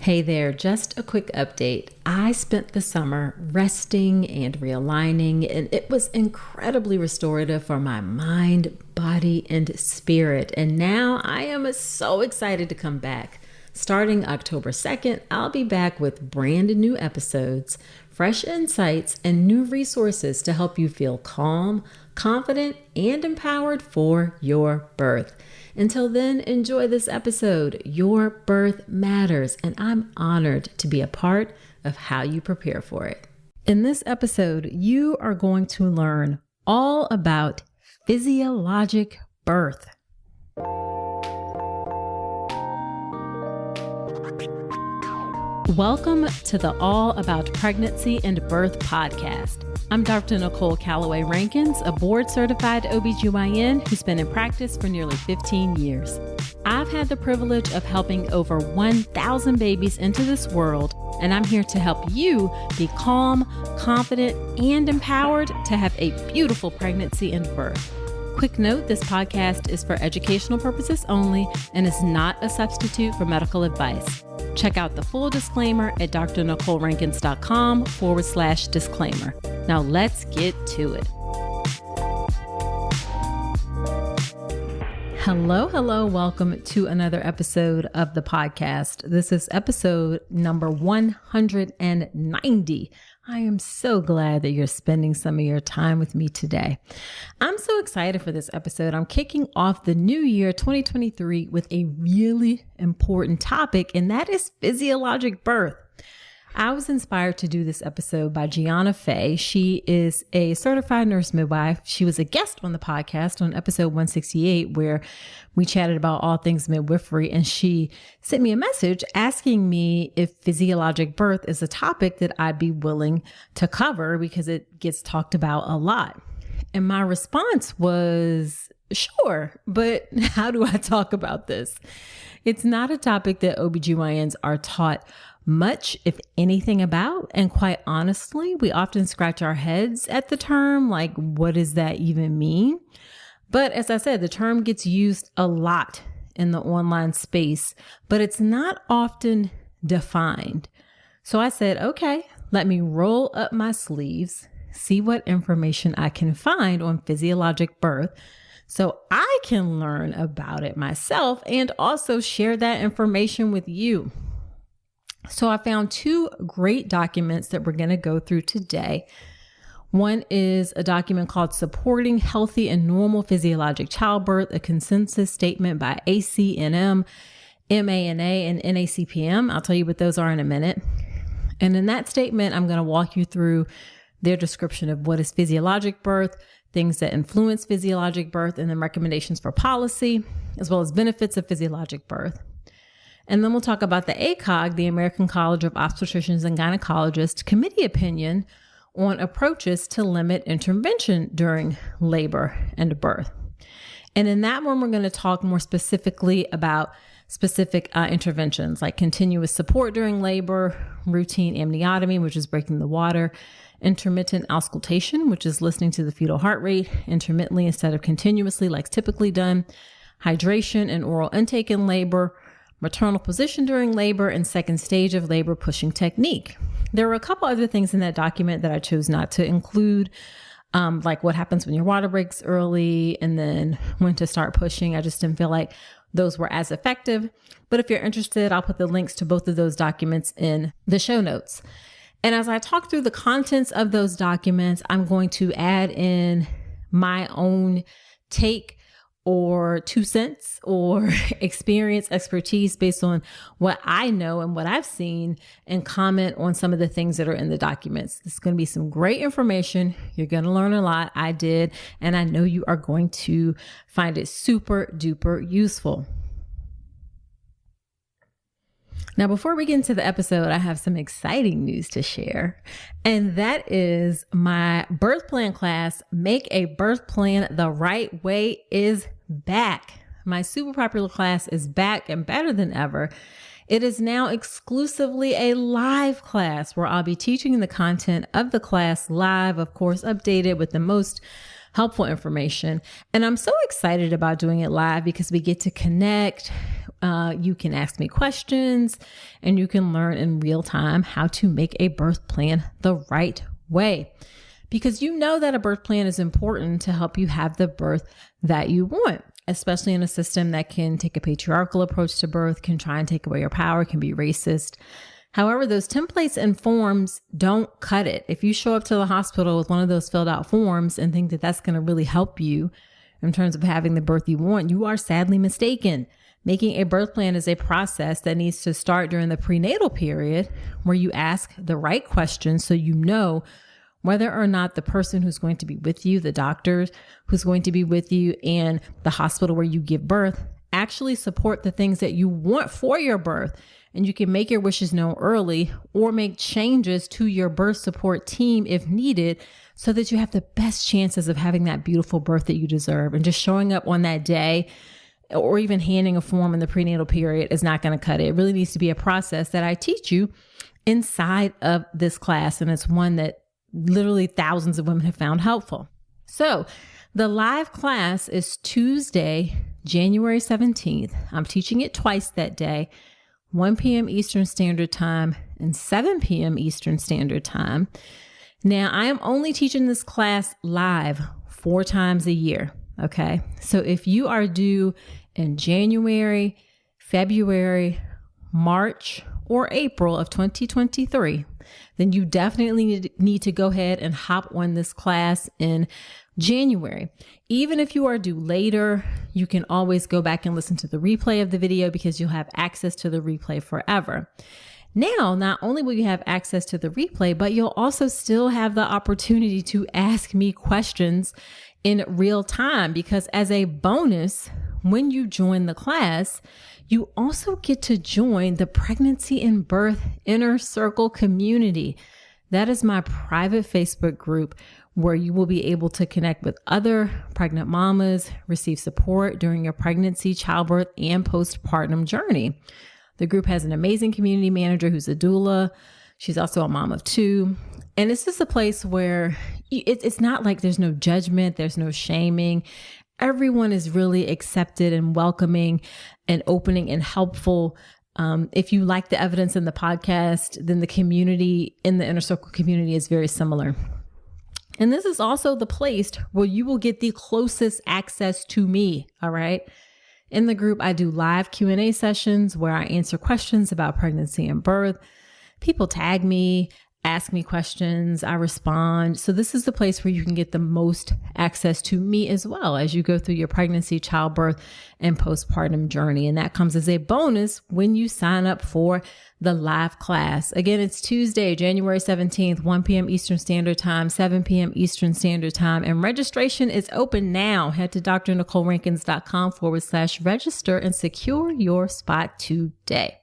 Hey there, just a quick update. I spent the summer resting and realigning, and it was incredibly restorative for my mind, body, and spirit. And now I am so excited to come back. Starting October 2nd, I'll be back with brand new episodes, fresh insights, and new resources to help you feel calm, confident, and empowered for your birth. Until then, enjoy this episode. Your birth matters, and I'm honored to be a part of how you prepare for it. In this episode, you are going to learn all about physiologic birth. Welcome to the All About Pregnancy and Birth podcast. I'm Dr. Nicole Calloway Rankins, a board-certified OBGYN who's been in practice for nearly 15 years. I've had the privilege of helping over 1,000 babies into this world, and I'm here to help you be calm, confident, and empowered to have a beautiful pregnancy and birth. Quick note, this podcast is for educational purposes only and is not a substitute for medical advice. Check out the full disclaimer at drnicolerankins.com/disclaimer. Now let's get to it. Hello. Welcome to another episode of the podcast. This is episode number 190. I am so glad that you're spending some of your time with me today. I'm so excited for this episode. I'm kicking off the new year 2023 with a really important topic, and that is physiologic birth. I was inspired to do this episode by Gianna. She is a certified nurse midwife. She was a guest on the podcast on episode 168, where we chatted about all things midwifery, and she sent me a message asking me if physiologic birth is a topic that I'd be willing to cover because it gets talked about a lot. And my response was, sure, but how do I talk about this? It's not a topic that OBGYNs are taught much, if anything, about. And quite honestly, we often scratch our heads at the term, like, what does that even mean? But as I said, the term gets used a lot in the online space, but it's not often defined. So I said, okay, let me roll up my sleeves, see what information I can find on physiologic birth so I can learn about it myself and also share that information with you. So I found two great documents that we're going to go through today. One is a document called Supporting Healthy and Normal Physiologic Childbirth, a consensus statement by ACNM, MANA, and NACPM. I'll tell you what those are in a minute. And in that statement, I'm going to walk you through their description of what is physiologic birth, things that influence physiologic birth, and then recommendations for policy, as well as benefits of physiologic birth. And then we'll talk about the ACOG, the American College of Obstetricians and Gynecologists, committee opinion on approaches to limit intervention during labor and birth. And in that one, we're going to talk more specifically about specific interventions like continuous support during labor, routine amniotomy, which is breaking the water, intermittent auscultation, which is listening to the fetal heart rate intermittently instead of continuously like typically done, hydration and oral intake in labor, maternal position during labor, and second stage of labor pushing technique. There were a couple other things in that document that I chose not to include, like what happens when your water breaks early and then when to start pushing. I just didn't feel like those were as effective. But if you're interested, I'll put the links to both of those documents in the show notes. And as I talk through the contents of those documents, I'm going to add in my own take or 2 cents or experience, expertise based on what I know and what I've seen, and comment on some of the things that are in the documents. This is going to be some great information. You're going to learn a lot. I did, and I know you are going to find it super duper useful. Now, before we get into the episode, I have some exciting news to share, and that is my birth plan class, Make a Birth Plan the Right Way, is back. My super popular class is back and better than ever. It is now exclusively a live class where I'll be teaching the content of the class live, of course, updated with the most helpful information. And I'm so excited about doing it live because we get to connect. You can ask me questions and you can learn in real time how to make a birth plan the right way. Because you know that a birth plan is important to help you have the birth that you want, especially in a system that can take a patriarchal approach to birth, can try and take away your power, can be racist. However, those templates and forms don't cut it. If you show up to the hospital with one of those filled out forms and think that that's going to really help you in terms of having the birth you want, you are sadly mistaken. Making a birth plan is a process that needs to start during the prenatal period, where you ask the right questions so you know whether or not the person who's going to be with you, the doctor who's going to be with you, and the hospital where you give birth actually support the things that you want for your birth. And you can make your wishes known early or make changes to your birth support team if needed, so that you have the best chances of having that beautiful birth that you deserve. And just showing up on that day or even handing a form in the prenatal period is not going to cut it. It really needs to be a process that I teach you inside of this class. And it's one that literally thousands of women have found helpful. So the live class is Tuesday, January 17th. I'm teaching it twice that day, 1 p.m. Eastern Standard Time and 7 p.m. Eastern Standard Time. Now, I am only teaching this class live 4 times a year. Okay. So if you are due in January, February, March, or April of 2023, then you definitely need to go ahead and hop on this class in January. Even if you are due later, you can always go back and listen to the replay of the video, because you'll have access to the replay forever. Now, not only will you have access to the replay, but you'll also still have the opportunity to ask me questions in real time, because as a bonus, when you join the class, you also get to join the Pregnancy and Birth Inner Circle community. That is my private Facebook group where you will be able to connect with other pregnant mamas, receive support during your pregnancy, childbirth, and postpartum journey. The group has an amazing community manager who's a doula. She's also a mom of 2. And it's just a place where it's not like there's no judgment, there's no shaming. Everyone is really accepted and welcoming and opening and helpful. If you like the evidence in the podcast, then the community in the Inner Circle community is very similar. And this is also the place where you will get the closest access to me. All right. In the group, I do live Q&A sessions where I answer questions about pregnancy and birth. People tag me, ask me questions, I respond. So this is the place where you can get the most access to me as well as you go through your pregnancy, childbirth, and postpartum journey. And that comes as a bonus when you sign up for the live class. Again, it's Tuesday, January 17th, 1 p.m. Eastern Standard Time, 7 p.m. Eastern Standard Time. And registration is open now. Head to drnicolerankins.com/register and secure your spot today.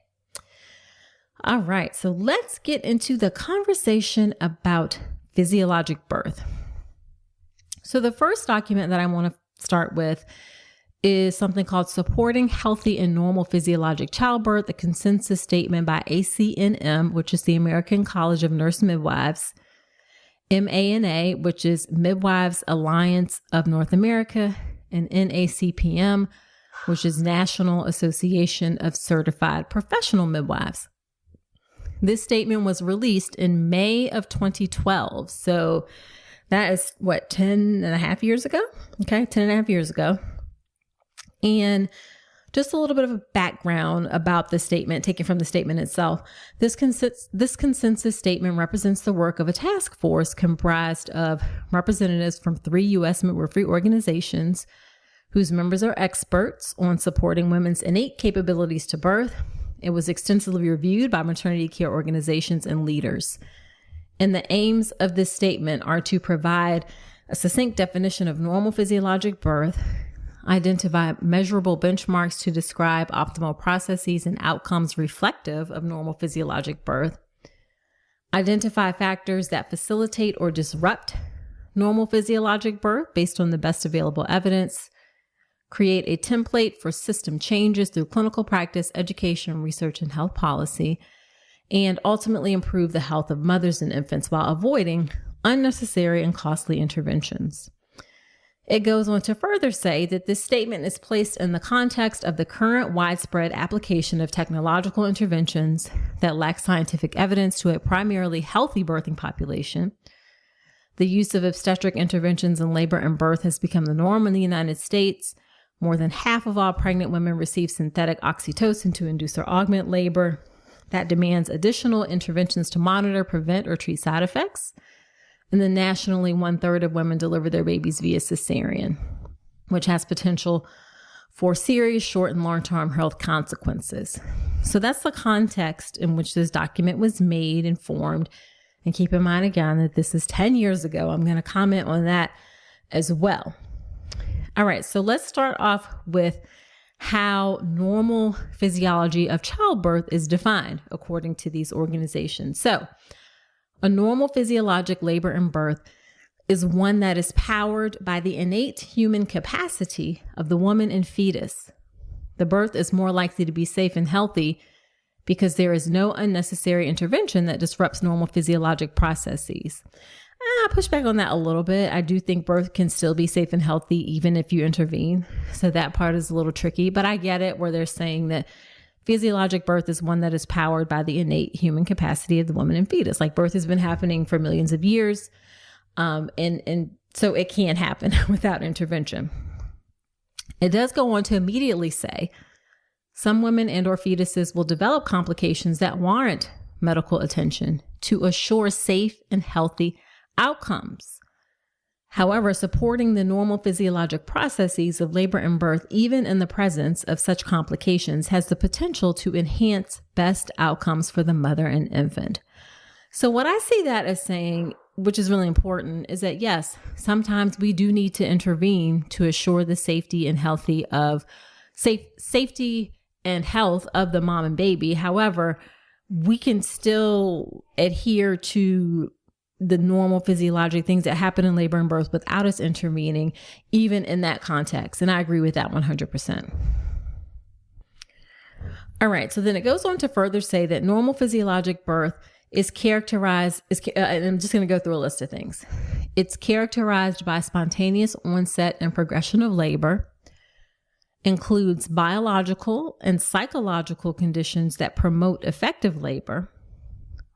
All right, so let's get into the conversation about physiologic birth. So the first document that I want to start with is something called Supporting Healthy and Normal Physiologic Childbirth, the consensus statement by ACNM, which is the American College of Nurse Midwives, MANA, which is Midwives Alliance of North America, and NACPM, which is National Association of Certified Professional Midwives. This statement was released in May of 2012. So that is 10 and a half years ago. Okay. 10 and a half years ago. And just a little bit of a background about the statement, taken from the statement itself. This consensus statement represents the work of a task force comprised of representatives from 3 U.S. midwifery organizations whose members are experts on supporting women's innate capabilities to birth. It was extensively reviewed by maternity care organizations and leaders. And the aims of this statement are to provide a succinct definition of normal physiologic birth, identify measurable benchmarks to describe optimal processes and outcomes reflective of normal physiologic birth, identify factors that facilitate or disrupt normal physiologic birth based on the best available evidence, create a template for system changes through clinical practice, education, research, and health policy, and ultimately improve the health of mothers and infants while avoiding unnecessary and costly interventions. It goes on to further say that this statement is placed in the context of the current widespread application of technological interventions that lack scientific evidence to a primarily healthy birthing population. The use of obstetric interventions in labor and birth has become the norm in the United States. More than half of all pregnant women receive synthetic oxytocin to induce or augment labor. That demands additional interventions to monitor, prevent, or treat side effects. And then nationally, 1/3 of women deliver their babies via cesarean, which has potential for serious short and long-term health consequences. So that's the context in which this document was made and formed. And keep in mind again that this is 10 years ago. I'm going to comment on that as well. All right, so let's start off with how normal physiology of childbirth is defined according to these organizations. So a normal physiologic labor and birth is one that is powered by the innate human capacity of the woman and fetus. The birth is more likely to be safe and healthy because there is no unnecessary intervention that disrupts normal physiologic processes. I'll push back on that a little bit. I do think birth can still be safe and healthy even if you intervene. So that part is a little tricky, but I get it where they're saying that physiologic birth is one that is powered by the innate human capacity of the woman and fetus. Like birth has been happening for millions of years. And so it can happen without intervention. It does go on to immediately say some women and or fetuses will develop complications that warrant medical attention to assure safe and healthy outcomes. However, supporting the normal physiologic processes of labor and birth, even in the presence of such complications, has the potential to enhance best outcomes for the mother and infant. So what I see that as saying, which is really important, is that yes, sometimes we do need to intervene to assure the safety and safety and health of the mom and baby. However, we can still adhere to the normal physiologic things that happen in labor and birth without us intervening, even in that context. And I agree with that 100%. All right. So then it goes on to further say that normal physiologic birth is characterized, and I'm just going to go through a list of things. It's characterized by spontaneous onset and progression of labor, includes biological and psychological conditions that promote effective labor,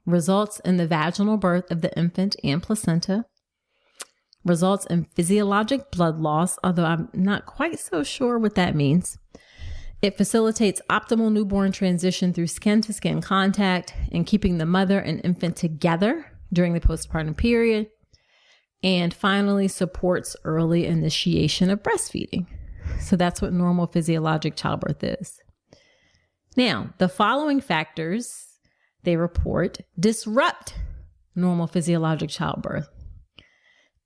results in the vaginal birth of the infant and placenta, results in physiologic blood loss, although I'm not quite so sure what that means. It facilitates optimal newborn transition through skin-to-skin contact and keeping the mother and infant together during the postpartum period. And finally, supports early initiation of breastfeeding. So that's what normal physiologic childbirth is. Now, the following factors they report disrupt normal physiologic childbirth: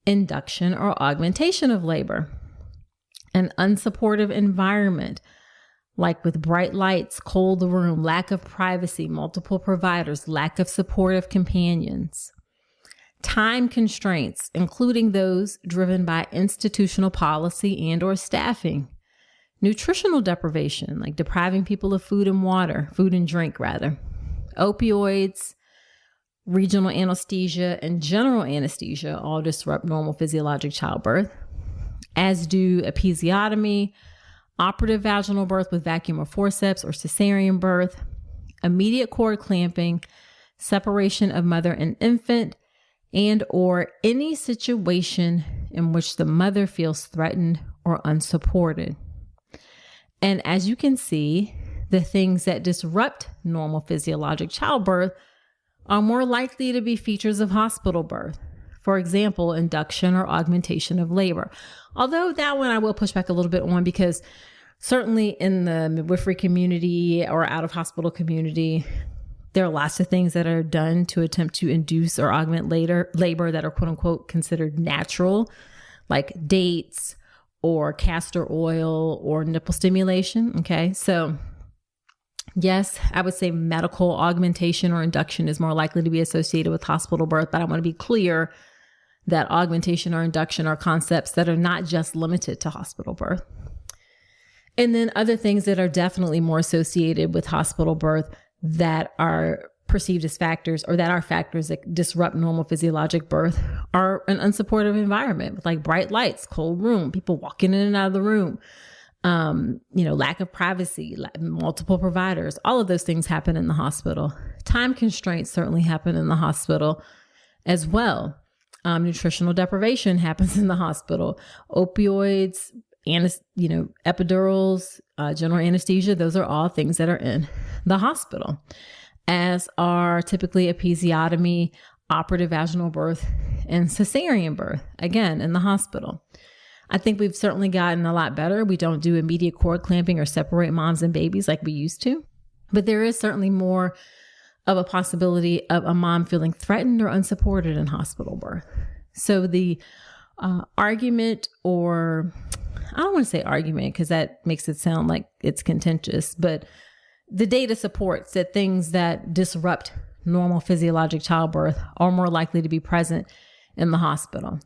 induction or augmentation of labor, an unsupportive environment, like with bright lights, cold room, lack of privacy, multiple providers, lack of supportive companions, time constraints, including those driven by institutional policy and or staffing, nutritional deprivation, like depriving people of food and drink, opioids, regional anesthesia, and general anesthesia all disrupt normal physiologic childbirth, as do episiotomy, operative vaginal birth with vacuum or forceps or cesarean birth, immediate cord clamping, separation of mother and infant, and or any situation in which the mother feels threatened or unsupported. And as you can see, the things that disrupt normal physiologic childbirth are more likely to be features of hospital birth. For example, induction or augmentation of labor. Although that one I will push back a little bit on, because certainly in the midwifery community or out of hospital community, there are lots of things that are done to attempt to induce or augment labor that are quote unquote considered natural, like dates or castor oil or nipple stimulation. Okay. So yes, I would say medical augmentation or induction is more likely to be associated with hospital birth, but I want to be clear that augmentation or induction are concepts that are not just limited to hospital birth. And then other things that are definitely more associated with hospital birth that are perceived as factors, or that are factors that disrupt normal physiologic birth, are an unsupportive environment with like bright lights, cold room, people walking in and out of the room, lack of privacy, multiple providers. All of those things happen in the hospital. Time constraints certainly happen in the hospital as well. Nutritional deprivation happens in the hospital. Opioids, epidurals, general anesthesia, those are all things that are in the hospital, as are typically episiotomy, operative vaginal birth, and cesarean birth, again, in the hospital. I think we've certainly gotten a lot better. We don't do immediate cord clamping or separate moms and babies like we used to, but there is certainly more of a possibility of a mom feeling threatened or unsupported in hospital birth. So the argument, or I don't want to say argument because that makes it sound like it's contentious, but the data supports that things that disrupt normal physiologic childbirth are more likely to be present in the hospital.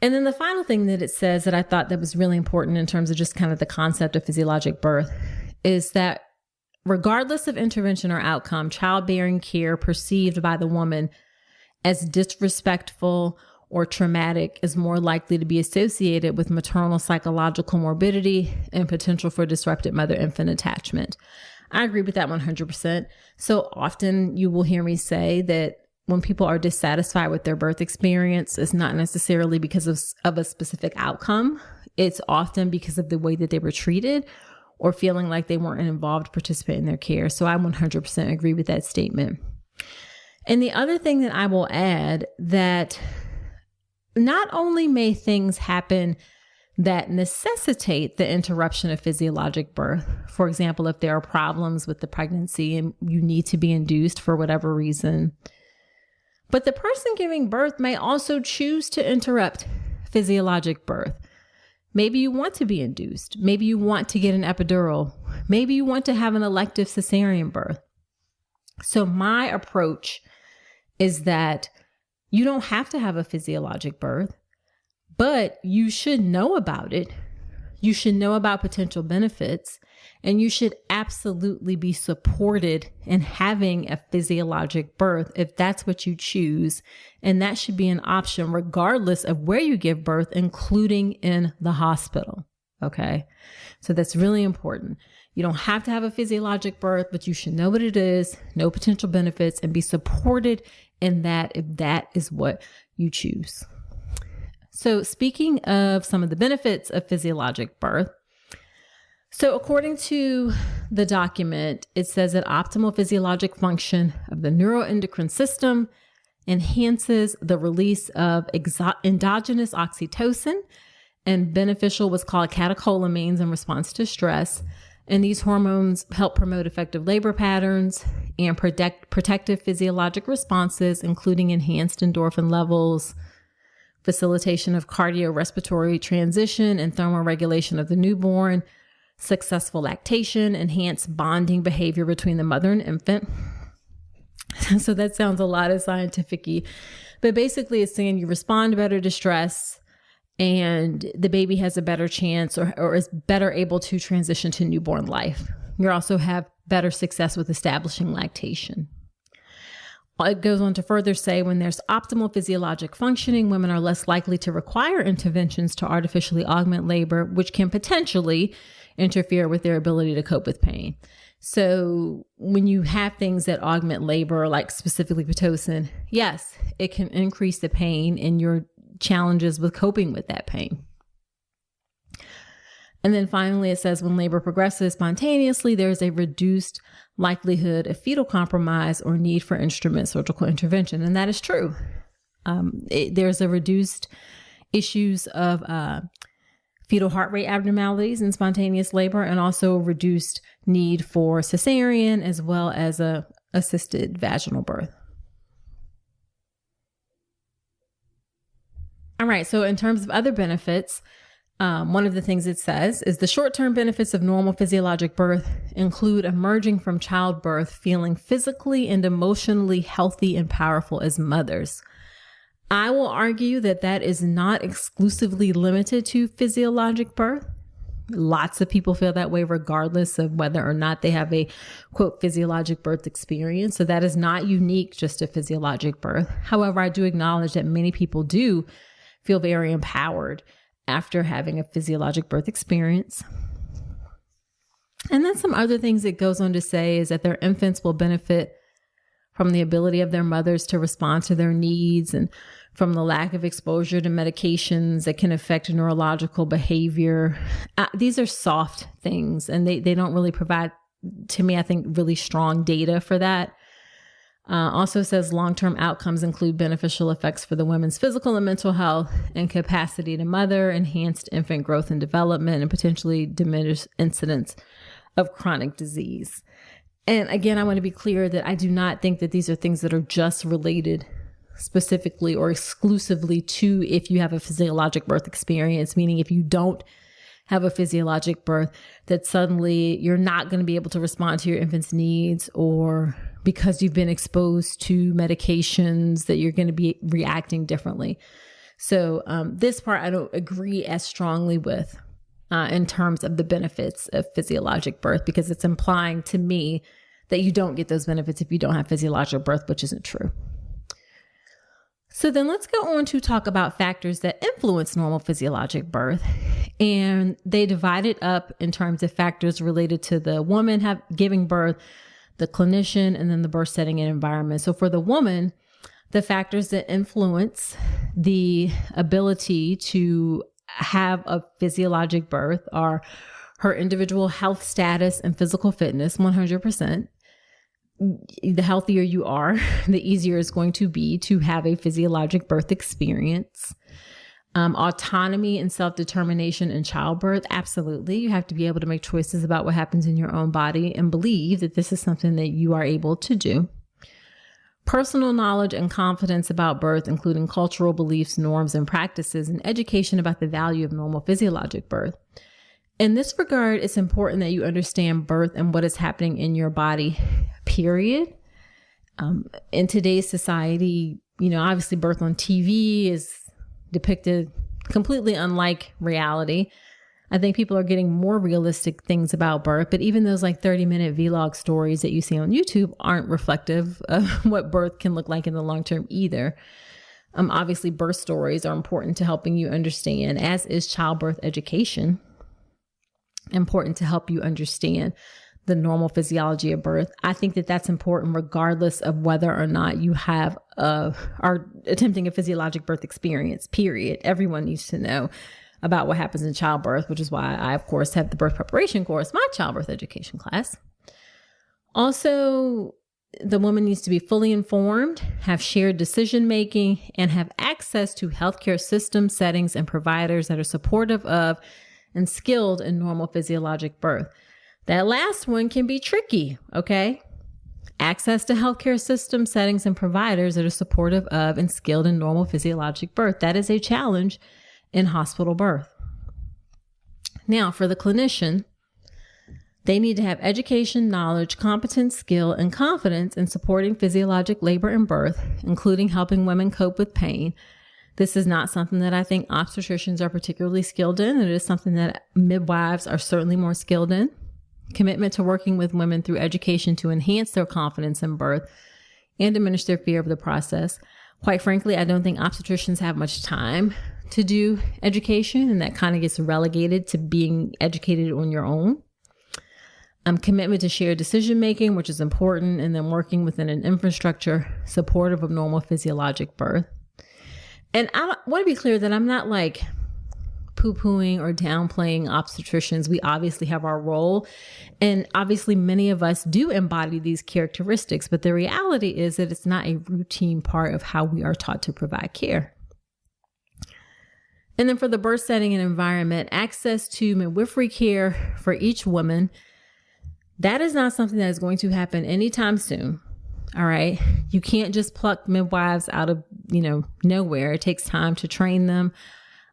And then the final thing that it says that I thought that was really important in terms of just kind of the concept of physiologic birth is that regardless of intervention or outcome, childbearing care perceived by the woman as disrespectful or traumatic is more likely to be associated with maternal psychological morbidity and potential for disrupted mother-infant attachment. I agree with that 100%. So often you will hear me say that when people are dissatisfied with their birth experience, it's not necessarily because of a specific outcome. It's often because of the way that they were treated or feeling like they weren't involved to participate in their care. So I 100% agree with that statement. And the other thing that I will add, that not only may things happen that necessitate the interruption of physiologic birth, for example, if there are problems with the pregnancy and you need to be induced for whatever reason, but the person giving birth may also choose to interrupt physiologic birth. Maybe you want to be induced. Maybe you want to get an epidural. Maybe you want to have an elective cesarean birth. So my approach is that you don't have to have a physiologic birth, but you should know about it. You should know about potential benefits, and you should absolutely be supported in having a physiologic birth if that's what you choose. And that should be an option regardless of where you give birth, including in the hospital. Okay. So that's really important. You don't have to have a physiologic birth, but you should know what it is, know potential benefits, and be supported in that if that is what you choose. So speaking of some of the benefits of physiologic birth, so according to the document, it says that optimal physiologic function of the neuroendocrine system enhances the release of endogenous oxytocin and beneficial what's called catecholamines in response to stress. And these hormones help promote effective labor patterns and protective physiologic responses, including enhanced endorphin levels, facilitation of cardiorespiratory transition and thermoregulation of the newborn, successful lactation, enhanced bonding behavior between the mother and infant. So that sounds a lot of scientific-y, but basically it's saying you respond better to stress and the baby has a better chance or is better able to transition to newborn life. You also have better success with establishing lactation. It goes on to further say when there's optimal physiologic functioning, women are less likely to require interventions to artificially augment labor, which can potentially interfere with their ability to cope with pain. So when you have things that augment labor, like specifically Pitocin, yes, it can increase the pain and your challenges with coping with that pain. And then finally, it says when labor progresses spontaneously, there's a reduced likelihood of fetal compromise or need for instrument surgical intervention. And that is true. There's a reduced issues of fetal heart rate abnormalities in spontaneous labor, and also reduced need for cesarean as well as a assisted vaginal birth. All right. So in terms of other benefits, one of the things it says is the short-term benefits of normal physiologic birth include emerging from childbirth feeling physically and emotionally healthy and powerful as mothers. I will argue that that is not exclusively limited to physiologic birth. Lots of people feel that way regardless of whether or not they have a quote physiologic birth experience. So that is not unique just to physiologic birth. However, I do acknowledge that many people do feel very empowered after having a physiologic birth experience. And then some other things it goes on to say is that their infants will benefit from the ability of their mothers to respond to their needs and from the lack of exposure to medications that can affect neurological behavior. These are soft things, and they don't really provide, to me, I think, really strong data for that. Also says long-term outcomes include beneficial effects for the women's physical and mental health and capacity to mother, enhanced infant growth and development, and potentially diminished incidence of chronic disease. And again, I want to be clear that I do not think that these are things that are just related specifically or exclusively to if you have a physiologic birth experience, meaning if you don't have a physiologic birth, that suddenly you're not going to be able to respond to your infant's needs, or because you've been exposed to medications that you're going to be reacting differently. So this part I don't agree as strongly with in terms of the benefits of physiologic birth, because it's implying to me that you don't get those benefits if you don't have physiologic birth, which isn't true. So then let's go on to talk about factors that influence normal physiologic birth. And they divide it up in terms of factors related to the woman giving birth, the clinician, and then the birth setting and environment. So for the woman, the factors that influence the ability to have a physiologic birth are her individual health status and physical fitness, 100%. The healthier you are, the easier it's going to be to have a physiologic birth experience. Autonomy and self-determination in childbirth, absolutely. You have to be able to make choices about what happens in your own body and believe that this is something that you are able to do. Personal knowledge and confidence about birth, including cultural beliefs, norms, and practices, and education about the value of normal physiologic birth. In this regard, it's important that you understand birth and what is happening in your body, period. In today's society, obviously birth on TV is depicted completely unlike reality. I think people are getting more realistic things about birth, but even those 30-minute vlog stories that you see on YouTube aren't reflective of what birth can look like in the long term either. Obviously, birth stories are important to helping you understand, as is childbirth education, important to help you understand the normal physiology of birth. I think that that's important regardless of whether or not you have are attempting a physiologic birth experience, period. Everyone needs to know about what happens in childbirth, which is why I, of course, have the birth preparation course, my childbirth education class. Also, the woman needs to be fully informed, have shared decision-making, and have access to healthcare systems, settings, and providers that are supportive of and skilled in normal physiologic birth. That last one can be tricky, okay? Access to healthcare systems, settings, and providers that are supportive of and skilled in normal physiologic birth. That is a challenge in hospital birth. Now, for the clinician, they need to have education, knowledge, competence, skill, and confidence in supporting physiologic labor and birth, including helping women cope with pain. This is not something that I think obstetricians are particularly skilled in. It is something that midwives are certainly more skilled in. Commitment to working with women through education to enhance their confidence in birth and diminish their fear of the process. Quite frankly, I don't think obstetricians have much time to do education, and that kind of gets relegated to being educated on your own. Commitment to shared decision-making, which is important, and then working within an infrastructure supportive of normal physiologic birth. And I want to be clear that I'm not poo-pooing or downplaying obstetricians. We obviously have our role, and obviously many of us do embody these characteristics, but the reality is that it's not a routine part of how we are taught to provide care. And then for the birth setting and environment, access to midwifery care for each woman, that is not something that is going to happen anytime soon. All right. You can't just pluck midwives out of, nowhere. It takes time to train them.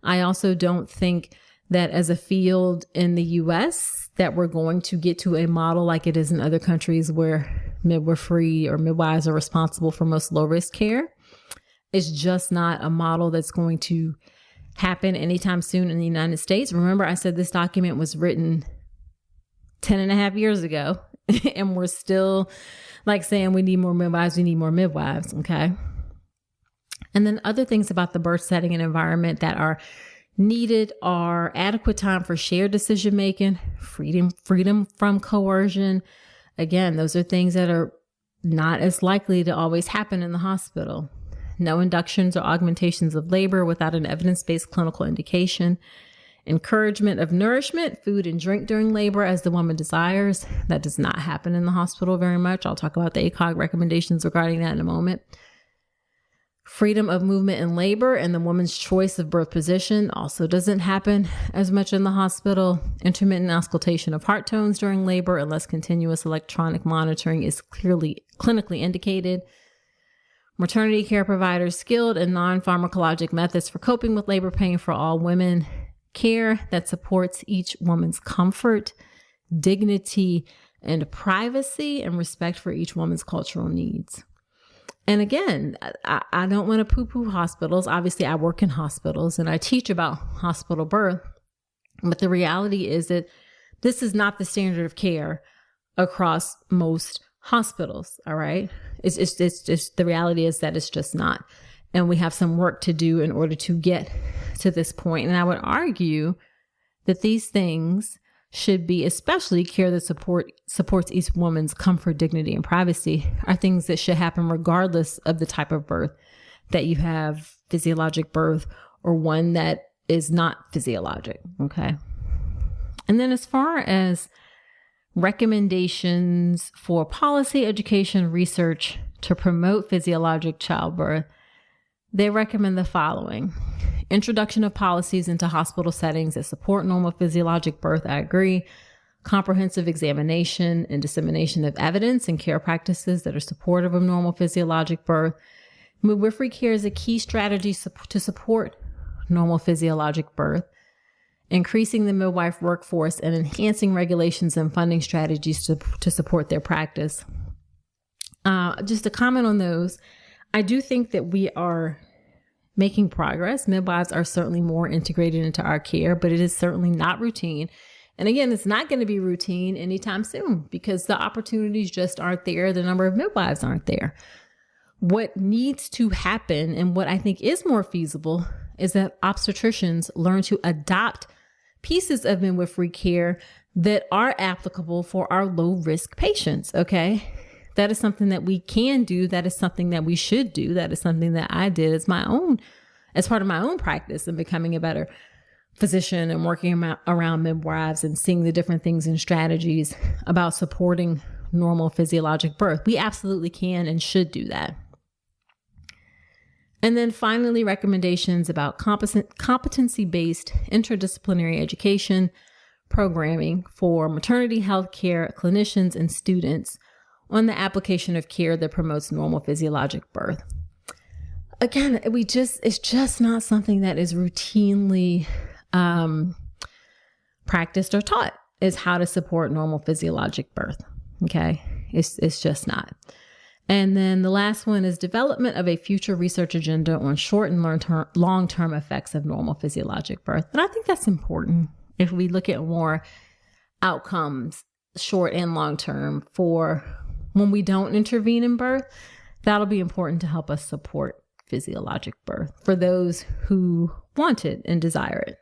I also don't think that as a field in the US that we're going to get to a model like it is in other countries where midwifery or midwives are responsible for most low risk care. It's just not a model that's going to happen anytime soon in the United States. Remember, I said this document was written 10 and a half years ago, and we're still like saying we need more midwives, okay? And then other things about the birth setting and environment that are needed are adequate time for shared decision making, freedom from coercion. Again, those are things that are not as likely to always happen in the hospital. No inductions or augmentations of labor without an evidence-based clinical indication. Encouragement of nourishment, food and drink during labor as the woman desires. That does not happen in the hospital very much. I'll talk about the ACOG recommendations regarding that in a moment. Freedom of movement in labor and the woman's choice of birth position also doesn't happen as much in the hospital. Intermittent auscultation of heart tones during labor unless continuous electronic monitoring is clearly clinically indicated. Maternity care providers skilled in non-pharmacologic methods for coping with labor pain for all women. Care that supports each woman's comfort, dignity, and privacy, and respect for each woman's cultural needs. And again, I don't want to poo-poo hospitals. Obviously, I work in hospitals and I teach about hospital birth. But the reality is that this is not the standard of care across most hospitals. All right. It's just the reality is that it's just not. And we have some work to do in order to get to this point. And I would argue that these things should be, especially care that supports each woman's comfort, dignity, and privacy, are things that should happen regardless of the type of birth that you have, physiologic birth or one that is not physiologic. Okay. And then as far as recommendations for policy, education, research to promote physiologic childbirth, they recommend the following. Introduction of policies into hospital settings that support normal physiologic birth. I agree. Comprehensive examination and dissemination of evidence and care practices that are supportive of normal physiologic birth. Midwifery care is a key strategy to support normal physiologic birth. Increasing the midwife workforce and enhancing regulations and funding strategies to support their practice. Just to comment on those, I do think that we are making progress. Midwives are certainly more integrated into our care, but it is certainly not routine. And again, it's not going to be routine anytime soon because the opportunities just aren't there. The number of midwives aren't there. What needs to happen and what I think is more feasible is that obstetricians learn to adopt pieces of midwifery care that are applicable for our low risk patients. Okay. That is something that we can do. That is something that we should do. That is something that I did as part of my own practice and becoming a better physician and working around midwives and seeing the different things and strategies about supporting normal physiologic birth. We absolutely can and should do that. And then finally, recommendations about competency-based interdisciplinary education programming for maternity health care clinicians and students on the application of care that promotes normal physiologic birth. Again, it's just not something that is routinely practiced or taught, is how to support normal physiologic birth. Okay. It's just not. And then the last one is development of a future research agenda on short and long-term effects of normal physiologic birth. And I think that's important if we look at more outcomes, short and long-term, for when we don't intervene in birth. That'll be important to help us support physiologic birth for those who want it and desire it.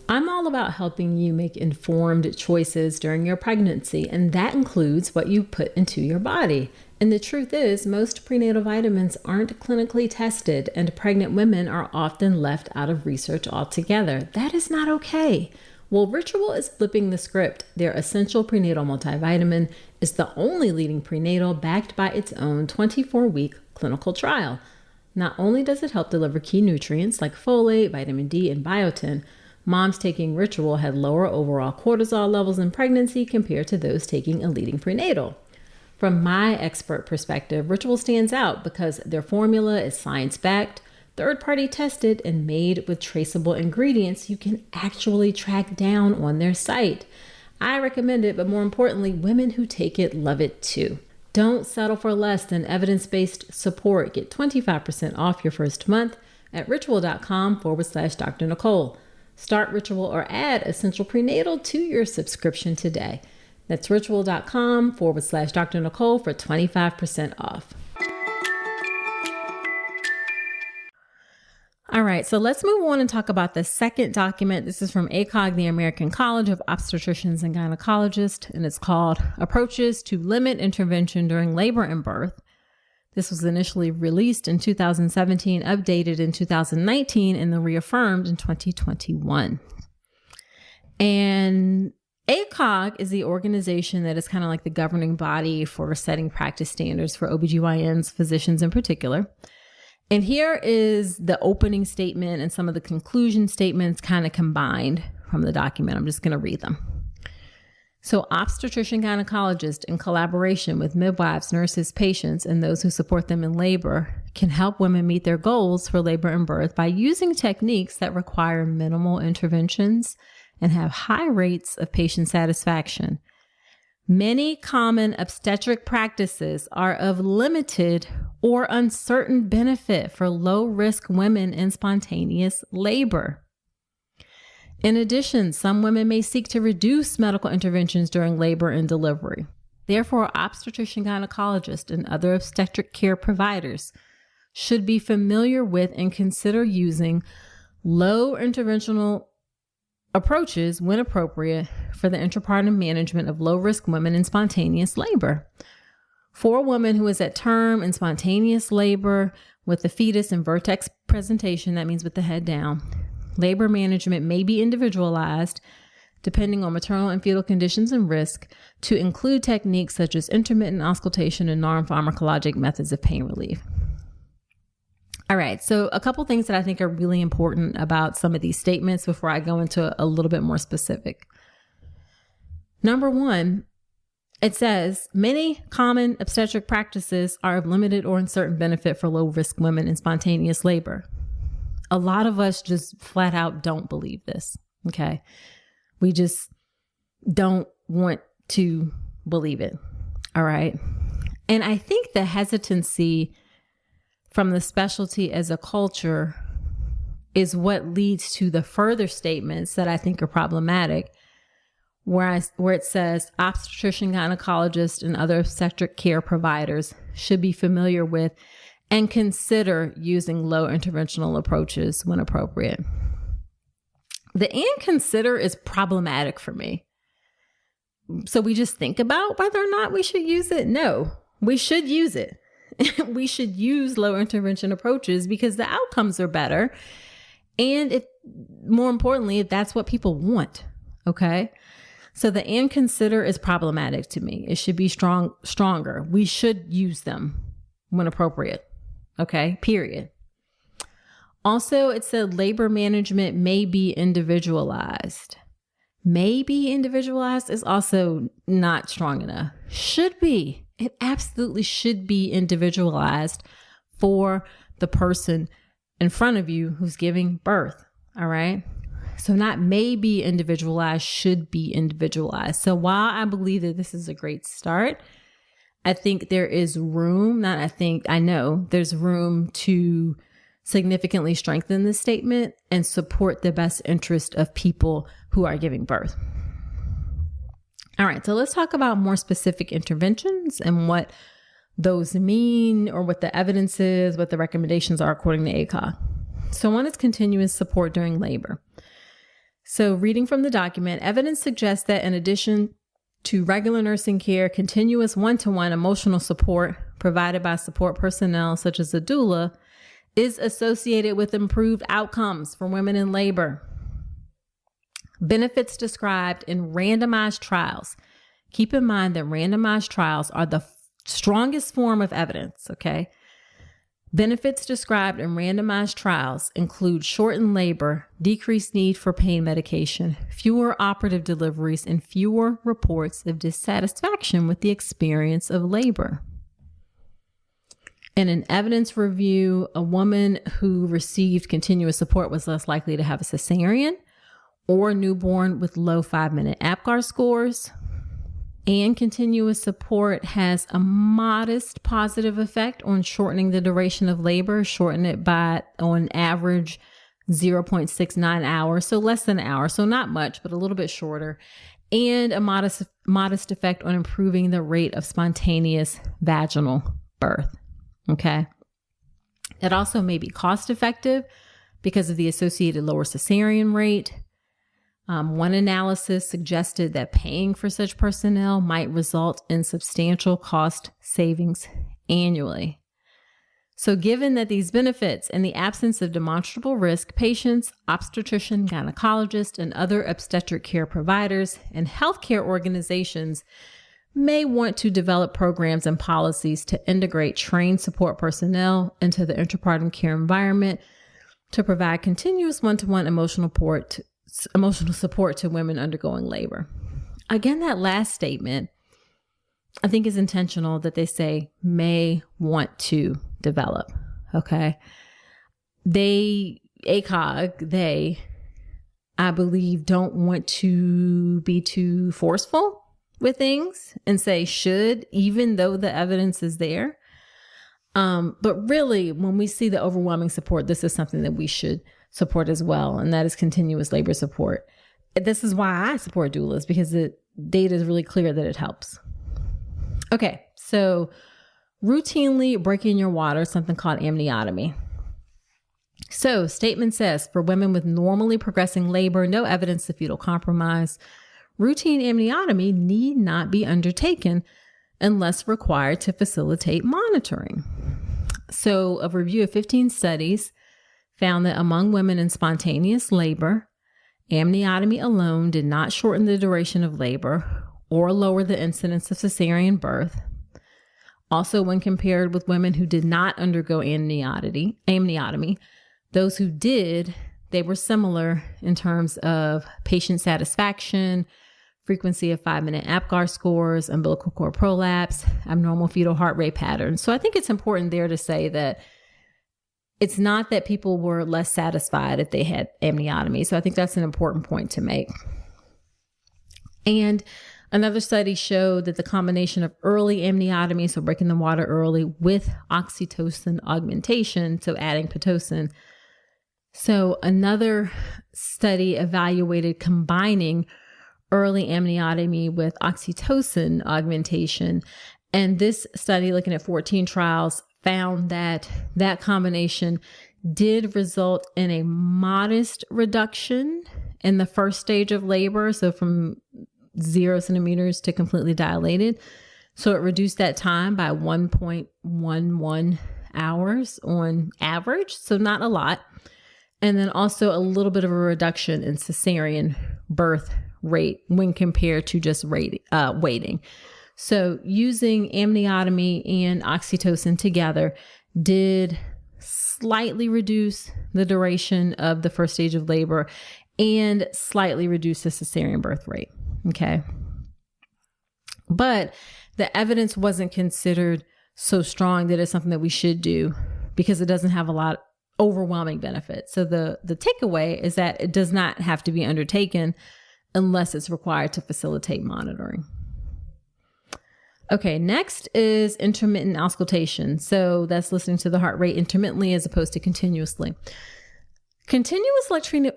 I'm all about helping you make informed choices during your pregnancy, and that includes what you put into your body. And the truth is, most prenatal vitamins aren't clinically tested, and pregnant women are often left out of research altogether. That is not okay. Well, Ritual is flipping the script. Their essential prenatal multivitamin is the only leading prenatal backed by its own 24-week clinical trial. Not only does it help deliver key nutrients like folate, vitamin D, and biotin, moms taking Ritual had lower overall cortisol levels in pregnancy compared to those taking a leading prenatal. From my expert perspective, Ritual stands out because their formula is science-backed, third-party tested, and made with traceable ingredients you can actually track down on their site. I recommend it, but more importantly, women who take it love it too. Don't settle for less than evidence-based support. Get 25% off your first month at ritual.com/Dr. Nicole. Start Ritual or add Essential Prenatal to your subscription today. That's ritual.com/Dr. Nicole for 25% off. All right, so let's move on and talk about the second document. This is from ACOG, the American College of Obstetricians and Gynecologists, and it's called Approaches to Limit Intervention During Labor and Birth. This was initially released in 2017, updated in 2019, and then reaffirmed in 2021. And ACOG is the organization that is kind of like the governing body for setting practice standards for OBGYNs, physicians in particular. And here is the opening statement and some of the conclusion statements kind of combined from the document. I'm just going to read them. So obstetrician gynecologists, in collaboration with midwives, nurses, patients, and those who support them in labor, can help women meet their goals for labor and birth by using techniques that require minimal interventions and have high rates of patient satisfaction. Many common obstetric practices are of limited or uncertain benefit for low-risk women in spontaneous labor. In addition, some women may seek to reduce medical interventions during labor and delivery. Therefore, obstetrician gynecologists and other obstetric care providers should be familiar with and consider using low interventional approaches when appropriate for the intrapartum management of low-risk women in spontaneous labor. For a woman who is at term in spontaneous labor with the fetus in vertex presentation, that means with the head down, labor management may be individualized depending on maternal and fetal conditions and risk to include techniques such as intermittent auscultation and non-pharmacologic methods of pain relief. All right, so a couple things that I think are really important about some of these statements before I go into a little bit more specific. Number one, it says, many common obstetric practices are of limited or uncertain benefit for low-risk women in spontaneous labor. A lot of us just flat out don't believe this, okay? We just don't want to believe it, all right? And I think the hesitancy from the specialty as a culture is what leads to the further statements that I think are problematic, where it says obstetrician gynecologists and other obstetric care providers should be familiar with and consider using low interventional approaches when appropriate. The "and consider" is problematic for me. So we just think about whether or not we should use it? No, we should use it. We should use low intervention approaches because the outcomes are better. And more importantly, if that's what people want. Okay. So the "and consider" is problematic to me. It should be stronger. We should use them when appropriate. Okay. Period. Also, it said labor management may be individualized. May be individualized is also not strong enough. Should be. It absolutely should be individualized for the person in front of you who's giving birth. All right. So not may be individualized, should be individualized. So while I believe that this is a great start, I think there is room, I know there's room to significantly strengthen this statement and support the best interest of people who are giving birth. All right, so let's talk about more specific interventions and what those mean, or what the evidence is, what the recommendations are according to ACOG. So one is continuous support during labor. So reading from the document, evidence suggests that in addition to regular nursing care, continuous one-to-one emotional support provided by support personnel such as a doula is associated with improved outcomes for women in labor. Benefits described in randomized trials. Keep in mind that randomized trials are the strongest form of evidence, okay? Benefits described in randomized trials include shortened labor, decreased need for pain medication, fewer operative deliveries, and fewer reports of dissatisfaction with the experience of labor. In an evidence review, a woman who received continuous support was less likely to have a cesarean or newborn with low 5-minute APGAR scores. and continuous support has a modest positive effect on shortening the duration of labor, shorten it by, on average, 0.69 hours, so less than an hour, so not much, but a little bit shorter, and a modest effect on improving the rate of spontaneous vaginal birth. Okay. It also may be cost effective because of the associated lower cesarean rate. One analysis suggested that paying for such personnel might result in substantial cost savings annually. So given that these benefits, in the absence of demonstrable risk, patients, obstetrician, gynecologist, and other obstetric care providers and healthcare organizations may want to develop programs and policies to integrate trained support personnel into the intrapartum care environment to provide continuous one-to-one emotional support to women undergoing labor. Again, that last statement, I think, is intentional, that they say may want to develop. Okay. ACOG, I believe, don't want to be too forceful with things and say should, even though the evidence is there. But really, when we see the overwhelming support, this is something that we should support as well. And that is continuous labor support. This is why I support doulas, because the data is really clear that it helps. Okay. So routinely breaking your water, something called amniotomy. So statement says, for women with normally progressing labor, no evidence of fetal compromise, routine amniotomy need not be undertaken unless required to facilitate monitoring. So a review of 15 studies found that among women in spontaneous labor, amniotomy alone did not shorten the duration of labor or lower the incidence of cesarean birth. Also, when compared with women who did not undergo amniotomy, those who did, they were similar in terms of patient satisfaction, frequency of 5-minute APGAR scores, umbilical cord prolapse, abnormal fetal heart rate patterns. So I think it's important there to say that it's not that people were less satisfied if they had amniotomy. So I think that's an important point to make. And another study showed that the combination of early amniotomy, so breaking the water early, with oxytocin augmentation, so adding Pitocin. So another study evaluated combining early amniotomy with oxytocin augmentation. And this study, looking at 14 trials, found that that combination did result in a modest reduction in the first stage of labor. So from 0 centimeters to completely dilated. So it reduced that time by 1.11 hours on average. So not a lot. And then also a little bit of a reduction in cesarean birth rate when compared to just waiting. So using amniotomy and oxytocin together did slightly reduce the duration of the first stage of labor and slightly reduce the cesarean birth rate. Okay. But the evidence wasn't considered so strong that it's something that we should do because it doesn't have a lot of overwhelming benefits. So the takeaway is that it does not have to be undertaken unless it's required to facilitate monitoring. Okay, next is intermittent auscultation. So that's listening to the heart rate intermittently as opposed to continuously. Continuous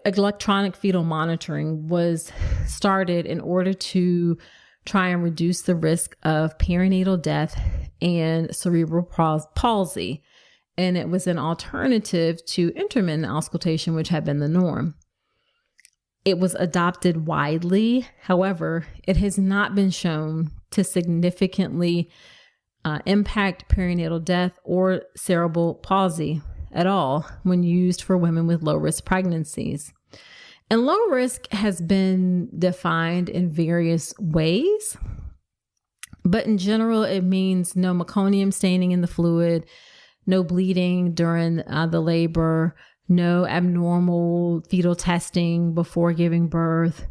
electronic fetal monitoring was started in order to try and reduce the risk of perinatal death and cerebral palsy. And it was an alternative to intermittent auscultation, which had been the norm. It was adopted widely. However, it has not been shown to significantly impact perinatal death or cerebral palsy at all when used for women with low-risk pregnancies. And low risk has been defined in various ways, but in general, it means no meconium staining in the fluid, no bleeding during the labor, no abnormal fetal testing before giving birth,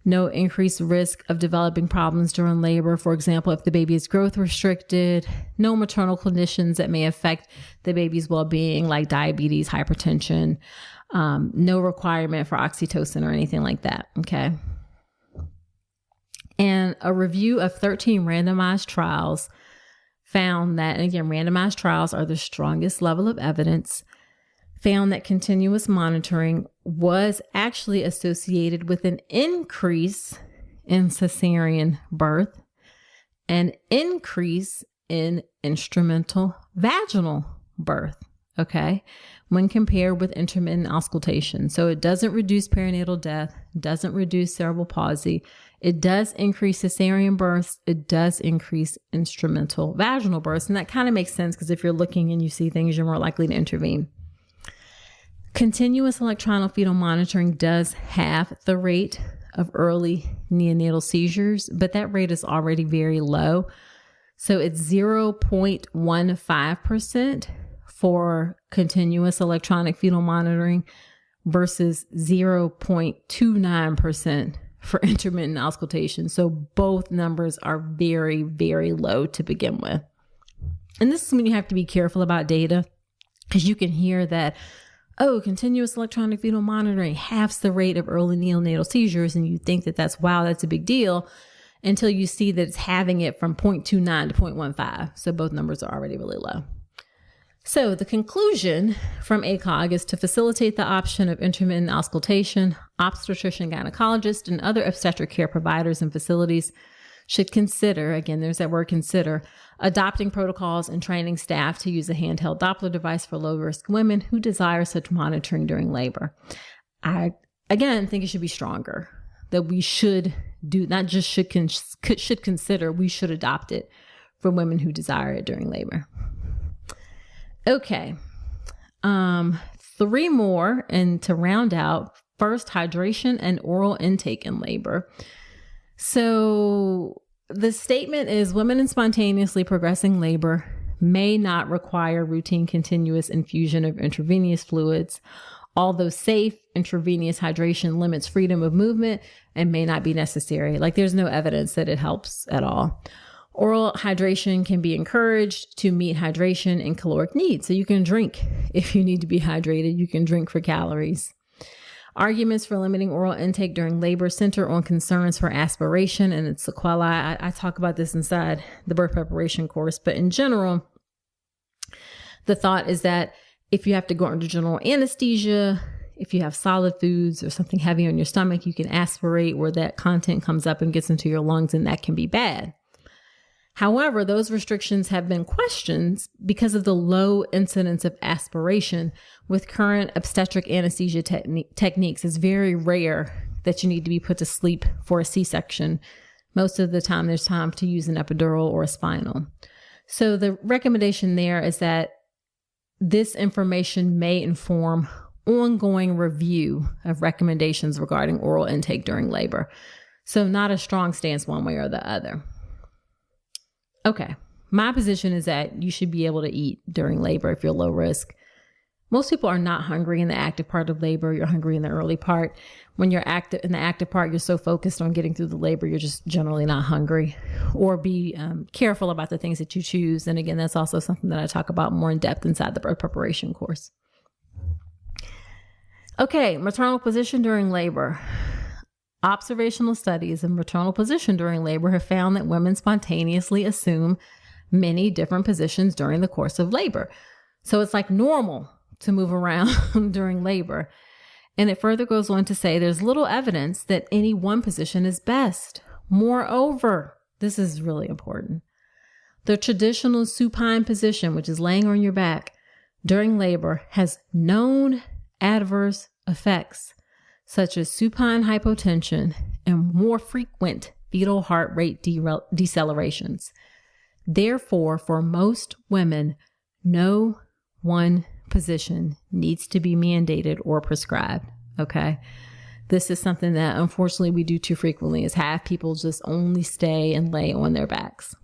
no increased risk of developing problems during labor. For example, if the baby is growth restricted, no maternal conditions that may affect the baby's well-being, like diabetes, hypertension, no requirement for oxytocin or anything like that. Okay. And a review of 13 randomized trials found that, and again, randomized trials are the strongest level of evidence, found that continuous monitoring was actually associated with an increase in cesarean birth, an increase in instrumental vaginal birth, okay, when compared with intermittent auscultation. So it doesn't reduce perinatal death, doesn't reduce cerebral palsy. It does increase cesarean births. It does increase instrumental vaginal births. And that kind of makes sense because if you're looking and you see things, you're more likely to intervene. Continuous electronic fetal monitoring does halve the rate of early neonatal seizures, but that rate is already very low. So it's 0.15% for continuous electronic fetal monitoring versus 0.29% for intermittent auscultation. So both numbers are very, very low to begin with. And this is when you have to be careful about data, because you can hear that, oh, continuous electronic fetal monitoring halves the rate of early neonatal seizures. And you think that that's a big deal, until you see that it's having it from 0.29 to 0.15. So both numbers are already really low. So the conclusion from ACOG is to facilitate the option of intermittent auscultation. Obstetrician, gynecologists, and other obstetric care providers and facilities should consider, again, there's that word consider, adopting protocols and training staff to use a handheld Doppler device for low-risk women who desire such monitoring during labor. I, again, think it should be stronger, that we should do, not just should consider, we should adopt it for women who desire it during labor. Okay, 3 more, and to round out, first, hydration and oral intake in labor. So the statement is women in spontaneously progressing labor may not require routine continuous infusion of intravenous fluids. Although safe, intravenous hydration limits freedom of movement and may not be necessary. Like, there's no evidence that it helps at all. Oral hydration can be encouraged to meet hydration and caloric needs. So you can drink if you need to be hydrated. You can drink for calories. Arguments for limiting oral intake during labor center on concerns for aspiration and its sequelae. I talk about this inside the birth preparation course, but in general, the thought is that if you have to go under general anesthesia, if you have solid foods or something heavy on your stomach, you can aspirate where that content comes up and gets into your lungs, and that can be bad. However, those restrictions have been questioned because of the low incidence of aspiration with current obstetric anesthesia techniques. It's very rare that you need to be put to sleep for a C-section. Most of the time, there's time to use an epidural or a spinal. So the recommendation there is that this information may inform ongoing review of recommendations regarding oral intake during labor. So not a strong stance one way or the other. Okay, my position is that you should be able to eat during labor if you're low risk. Most people are not hungry in the active part of labor. You're hungry in the early part. When you're active in the active part, you're so focused on getting through the labor, you're just generally not hungry. Or be careful about the things that you choose. And again, that's also something that I talk about more in depth inside the birth preparation course. Okay, maternal position during labor. Observational studies of maternal position during labor have found that women spontaneously assume many different positions during the course of labor. So it's like normal to move around during labor. And it further goes on to say there's little evidence that any one position is best. Moreover, this is really important. The traditional supine position, which is laying on your back during labor, has known adverse effects such as supine hypotension and more frequent fetal heart rate decelerations. Therefore, for most women, no one position needs to be mandated or prescribed. Okay. This is something that unfortunately we do too frequently, is have people just only stay and lay on their backs.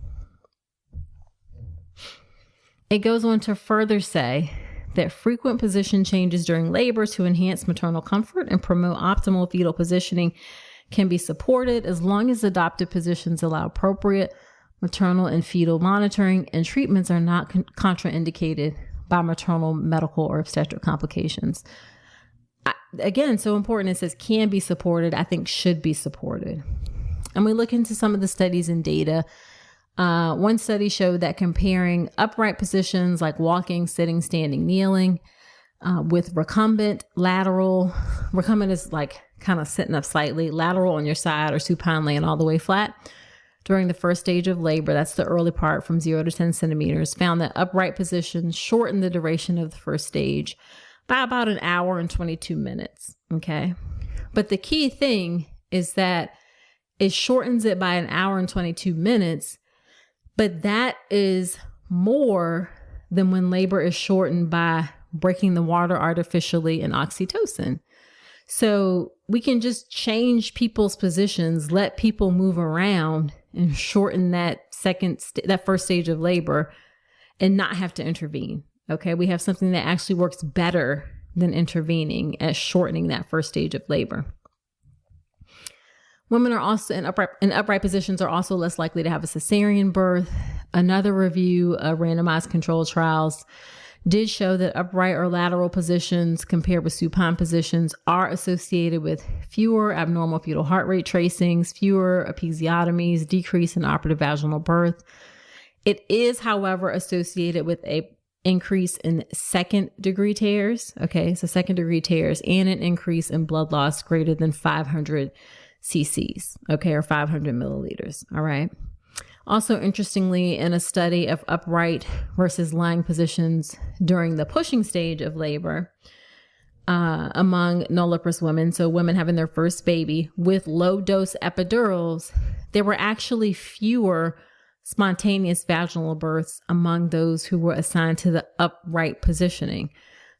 It goes on to further say that frequent position changes during labor to enhance maternal comfort and promote optimal fetal positioning can be supported as long as adopted positions allow appropriate maternal and fetal monitoring, and treatments are not contraindicated by maternal, medical, or obstetric complications. Again, so important, it says can be supported. I think should be supported. And we look into some of the studies and data. One study showed that comparing upright positions like walking, sitting, standing, kneeling with recumbent is like kind of sitting up slightly, lateral on your side, or supine laying all the way flat during the first stage of labor, that's the early part from 0 to 10 centimeters, found that upright positions shorten the duration of the first stage by about an hour and 22 minutes. Okay. But the key thing is that it shortens it by an hour and 22 minutes, but that is more than when labor is shortened by breaking the water artificially and oxytocin. So we can just change people's positions, let people move around, and shorten that first stage of labor and not have to intervene. Okay. We have something that actually works better than intervening at shortening that first stage of labor. Women are also in upright positions are also less likely to have a cesarean birth. Another review of randomized controlled trials did show that upright or lateral positions compared with supine positions are associated with fewer abnormal fetal heart rate tracings, fewer episiotomies, decrease in operative vaginal birth. It is, however, associated with a increase in second degree tears. Okay, so second degree tears and an increase in blood loss greater than 500 cc's, okay, or 500 milliliters. All right. Also, interestingly, in a study of upright versus lying positions during the pushing stage of labor among nulliparous women, so women having their first baby with low dose epidurals, there were actually fewer spontaneous vaginal births among those who were assigned to the upright positioning.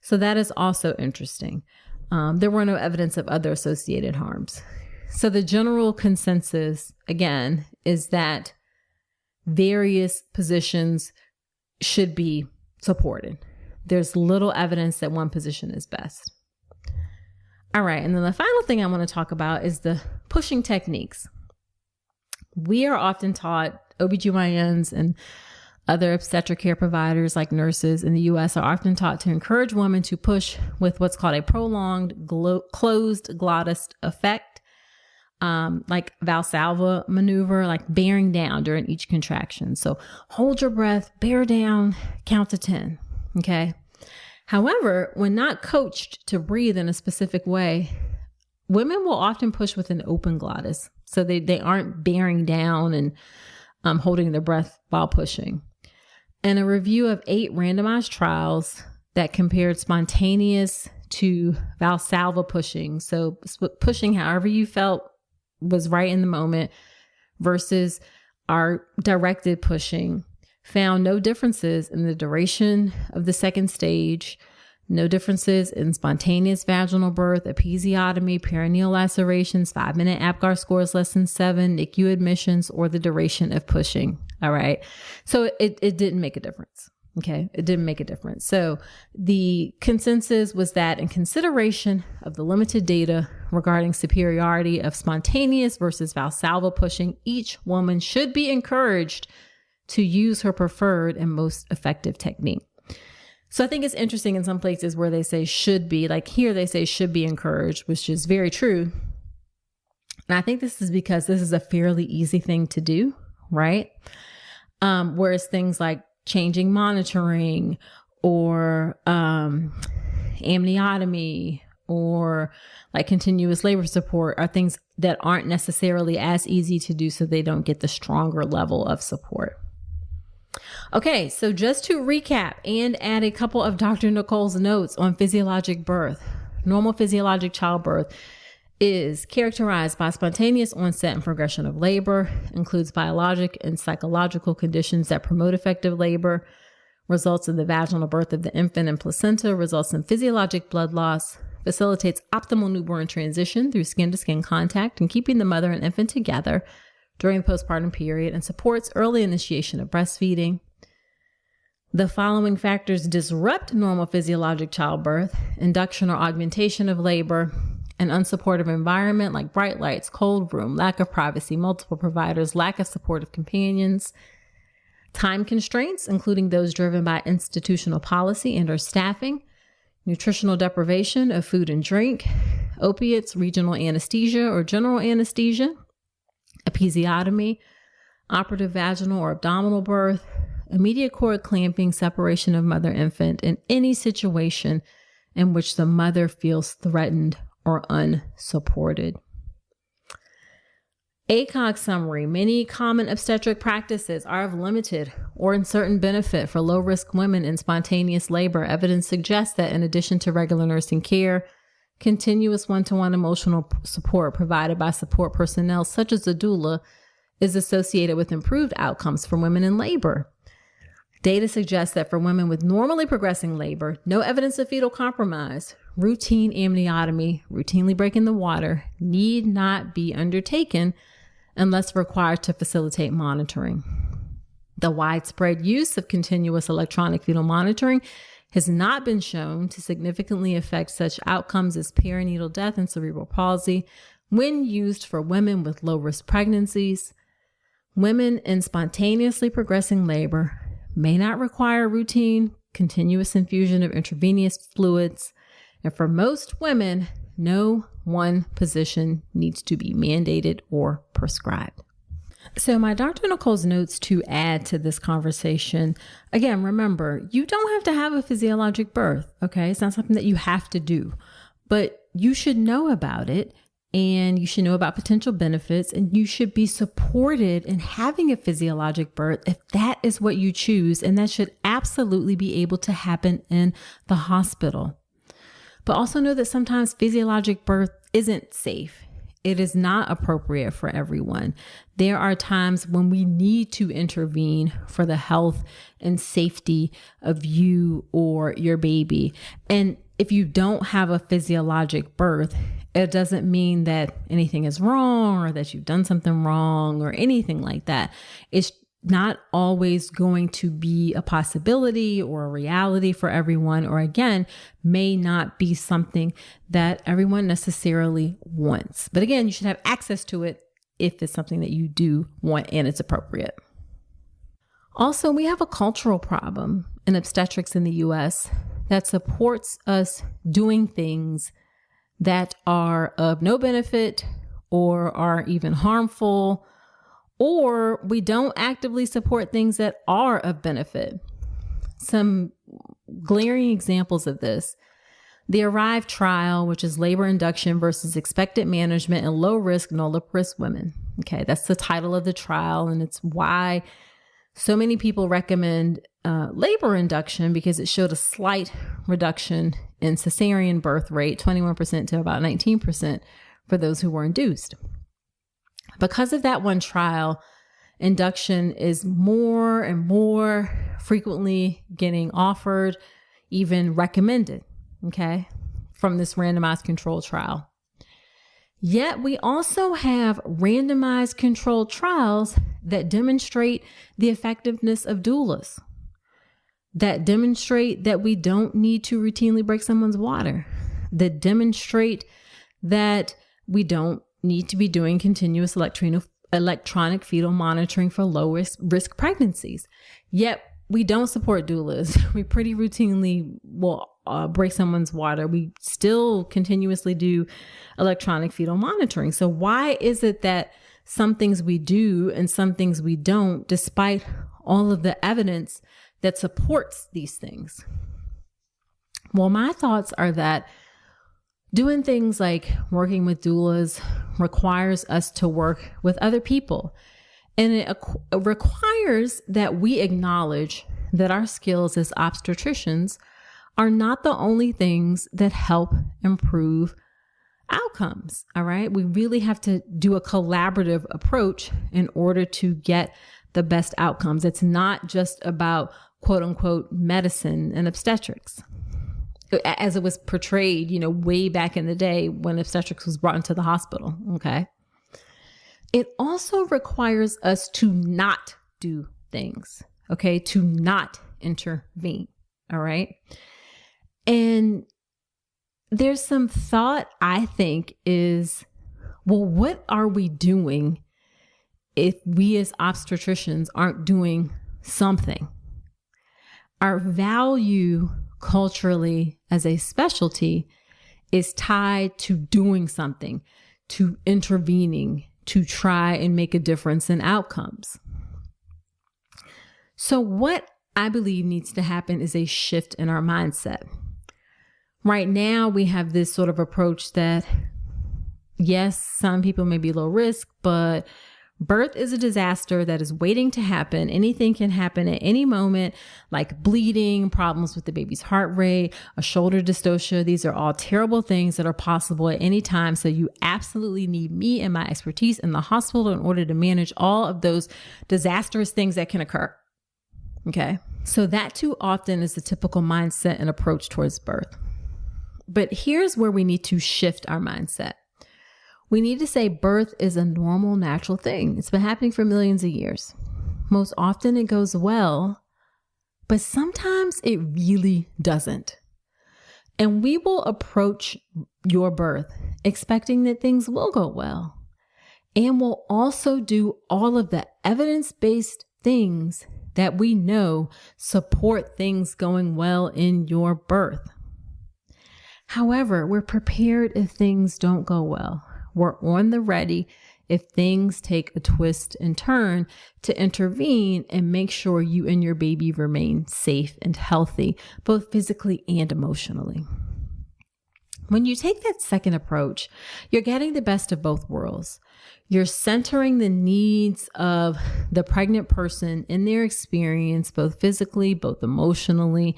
So that is also interesting. There were no evidence of other associated harms. So the general consensus, again, is that various positions should be supported. There's little evidence that one position is best. All right. And then the final thing I want to talk about is the pushing techniques. We are often taught, OBGYNs and other obstetric care providers like nurses in the US are often taught to encourage women to push with what's called a prolonged closed glottis effect. Like Valsalva maneuver, like bearing down during each contraction. So hold your breath, bear down, count to 10. Okay. However, when not coached to breathe in a specific way, women will often push with an open glottis. So they aren't bearing down and holding their breath while pushing. In a review of 8 randomized trials that compared spontaneous to Valsalva pushing, so pushing however you felt was right in the moment versus our directed pushing, found no differences in the duration of the second stage, no differences in spontaneous vaginal birth, episiotomy, perineal lacerations, 5-minute APGAR scores less than 7, NICU admissions, or the duration of pushing. All right. So it didn't make a difference. Okay. It didn't make a difference. So the consensus was that in consideration of the limited data regarding superiority of spontaneous versus Valsalva pushing, each woman should be encouraged to use her preferred and most effective technique. So I think it's interesting in some places where they say should be, like here they say should be encouraged, which is very true. And I think this is because this is a fairly easy thing to do, right? Whereas things like changing monitoring or amniotomy or like continuous labor support are things that aren't necessarily as easy to do, so they don't get the stronger level of support. Okay, so just to recap and add a couple of Dr. Nicole's notes on physiologic birth. Normal physiologic childbirth is characterized by spontaneous onset and progression of labor, includes biologic and psychological conditions that promote effective labor, results in the vaginal birth of the infant and placenta, results in physiologic blood loss, facilitates optimal newborn transition through skin-to-skin contact and keeping the mother and infant together during the postpartum period, and supports early initiation of breastfeeding. The following factors disrupt normal physiologic childbirth: induction or augmentation of labor, an unsupportive environment like bright lights, cold room, lack of privacy, multiple providers, lack of supportive companions, time constraints, including those driven by institutional policy and or staffing, nutritional deprivation of food and drink, opiates, regional anesthesia or general anesthesia, episiotomy, operative vaginal or abdominal birth, immediate cord clamping, separation of mother-infant, in any situation in which the mother feels threatened or unsupported. ACOG summary: many common obstetric practices are of limited or uncertain benefit for low-risk women in spontaneous labor. Evidence suggests that in addition to regular nursing care, continuous one-to-one emotional support provided by support personnel such as a doula is associated with improved outcomes for women in labor. Data suggests that for women with normally progressing labor, no evidence of fetal compromise, routine amniotomy, routinely breaking the water, need not be undertaken unless required to facilitate monitoring. The widespread use of continuous electronic fetal monitoring has not been shown to significantly affect such outcomes as perinatal death and cerebral palsy when used for women with low-risk pregnancies. Women in spontaneously progressing labor may not require routine, continuous infusion of intravenous fluids, and for most women, no one position needs to be mandated or prescribed. So my Dr. Nicole's notes to add to this conversation, again, remember, you don't have to have a physiologic birth, okay? It's not something that you have to do, but you should know about it, and you should know about potential benefits, and you should be supported in having a physiologic birth if that is what you choose, and that should absolutely be able to happen in the hospital. But also know that sometimes physiologic birth isn't safe. It is not appropriate for everyone. There are times when we need to intervene for the health and safety of you or your baby. And if you don't have a physiologic birth, it doesn't mean that anything is wrong or that you've done something wrong or anything like that. It's not always going to be a possibility or a reality for everyone, or again, may not be something that everyone necessarily wants. But again, you should have access to it if it's something that you do want and it's appropriate. Also, we have a cultural problem in obstetrics in the US that supports us doing things that are of no benefit or are even harmful, or we don't actively support things that are of benefit. Some glaring examples of this: the ARRIVE trial, which is labor induction versus expected management in low risk, no risk women. Okay, that's the title of the trial, and it's why so many people recommend labor induction, because it showed a slight reduction in cesarean birth rate, 21% to about 19% for those who were induced. Because of that one trial, induction is more and more frequently getting offered, even recommended, okay, from this randomized controlled trial. Yet we also have randomized controlled trials that demonstrate the effectiveness of doulas, that demonstrate that we don't need to routinely break someone's water, that demonstrate that we don't need to be doing continuous electronic fetal monitoring for low risk pregnancies. Yet we don't support doulas. We pretty routinely will break someone's water. We still continuously do electronic fetal monitoring. So why is it that some things we do and some things we don't, despite all of the evidence that supports these things? Well, my thoughts are that doing things like working with doulas requires us to work with other people. And it requires that we acknowledge that our skills as obstetricians are not the only things that help improve outcomes. All right. We really have to do a collaborative approach in order to get the best outcomes. It's not just about quote unquote medicine and obstetrics, as it was portrayed, way back in the day when obstetrics was brought into the hospital. Okay. It also requires us to not do things. Okay. To not intervene. All right. And there's some thought, I think, is, well, what are we doing if we as obstetricians aren't doing something? Our value culturally as a specialty is tied to doing something, to intervening, to try and make a difference in outcomes. So what I believe needs to happen is a shift in our mindset. Right now, we have this sort of approach that, yes, some people may be low risk, but birth is a disaster that is waiting to happen. Anything can happen at any moment, like bleeding, problems with the baby's heart rate, a shoulder dystocia. These are all terrible things that are possible at any time. So you absolutely need me and my expertise in the hospital in order to manage all of those disastrous things that can occur. Okay. So that too often is the typical mindset and approach towards birth. But here's where we need to shift our mindset. We need to say birth is a normal, natural thing. It's been happening for millions of years. Most often it goes well, but sometimes it really doesn't. And we will approach your birth expecting that things will go well. And we'll also do all of the evidence-based things that we know support things going well in your birth. However, we're prepared if things don't go well. We're on the ready if things take a twist and turn to intervene and make sure you and your baby remain safe and healthy, both physically and emotionally. When you take that second approach, you're getting the best of both worlds. You're centering the needs of the pregnant person in their experience, both physically, both emotionally,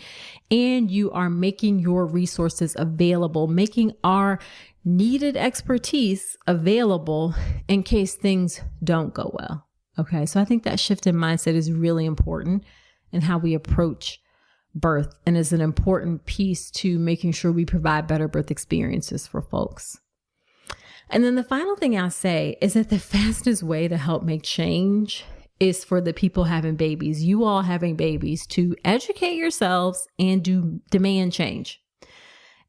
and you are making your resources available, making our needed expertise available in case things don't go well. Okay, so I think that shift in mindset is really important in how we approach birth and is an important piece to making sure we provide better birth experiences for folks. And then the final thing I'll say is that the fastest way to help make change is for the people having babies, you all having babies, to educate yourselves and demand change.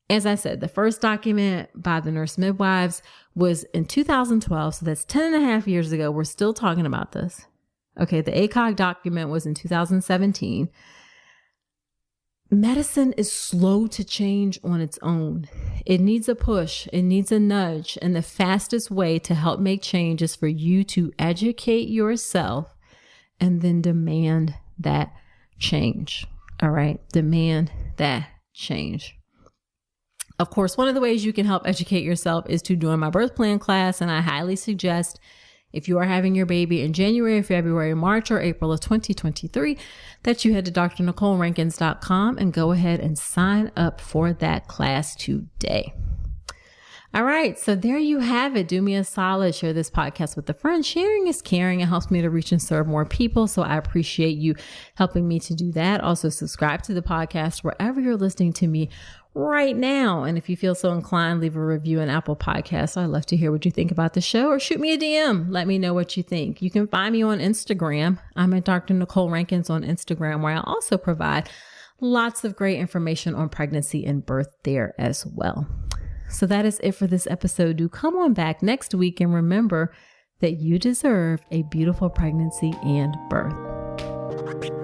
As I said, the first document by the nurse midwives was in 2012. So that's 10 and a half years ago. We're still talking about this. Okay. The ACOG document was in 2017. Medicine is slow to change on its own. It needs a push. It needs a nudge. And the fastest way to help make change is for you to educate yourself and then demand that change. All right. Demand that change. Of course, one of the ways you can help educate yourself is to join my birth plan class. And I highly suggest, if you are having your baby in January, February, March, or April of 2023, that you head to drnicolerankins.com and go ahead and sign up for that class today. All right. So there you have it. Do me a solid. Share this podcast with a friend. Sharing is caring. It helps me to reach and serve more people. So I appreciate you helping me to do that. Also, subscribe to the podcast wherever you're listening to me right now. And if you feel so inclined, leave a review on Apple Podcasts. I'd love to hear what you think about the show, or shoot me a DM. Let me know what you think. You can find me on Instagram. I'm at Dr. Nicole Rankins on Instagram, where I also provide lots of great information on pregnancy and birth there as well. So that is it for this episode. Do come on back next week and remember that you deserve a beautiful pregnancy and birth.